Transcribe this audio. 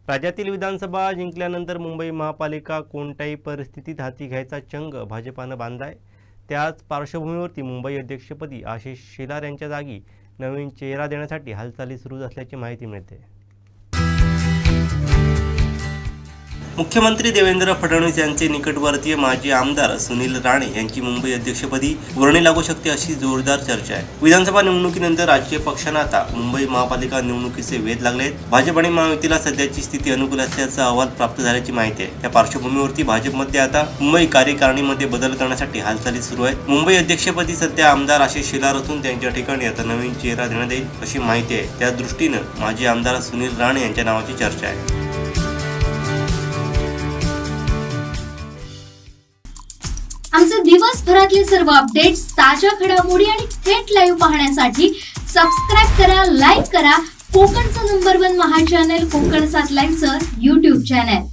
राज्यातील विधानसभा जिंकल्यानंतर मुंबई महापालिका कोणत्याही परिस्थितीत हाती घ्यायचा चंग भाजपानं बांधलाय। त्याच पार्श्वभूमीवरती मुंबई अध्यक्षपदी आशिष शेलार यांच्या जागी नवीन चेहरा देण्यासाठी हालचाली सुरू असल्याची माहिती मिळते। मुख्यमंत्री देवेंद्र फडणवीस यांचे निकटवर्तीय माजी आमदार सुनील राणे यांची मुंबई अध्यक्षपदी वर्णी लागू शकते अशी जोरदार चर्चा आहे। विधानसभा निवडणुकीनंतर राजकीय पक्षांना आता मुंबई महापालिका निवडणुकीचे वेध लागले आहेत। भाजप आणि महायुतीला सध्याची स्थिती अनुकूल असल्याचा अहवाल प्राप्त झाल्याची माहिती आहे। त्या पार्श्वभूमीवरती भाजपमध्ये आता मुंबई कार्यकारिणीमध्ये बदल करण्यासाठी हालचाली सुरू आहेत। मुंबई अध्यक्षपदी सध्या आमदार आशिष शेलार असून त्यांच्या ठिकाणी आता नवीन चेहरा देण्यात येईल अशी माहिती आहे। त्या दृष्टीनं माजी आमदार सुनील राणे यांच्या नावाची चर्चा आहे। आमचे दिवसभरातले सर्व अपडेट्स, ताज्या घडामोडी आणि थेट लाईव्ह पाहण्यासाठी सबस्क्राइब करा, लाईक करा कोकणचं नंबर 1 महा चॅनल कोकण 7 लाईव्हचं YouTube चॅनल।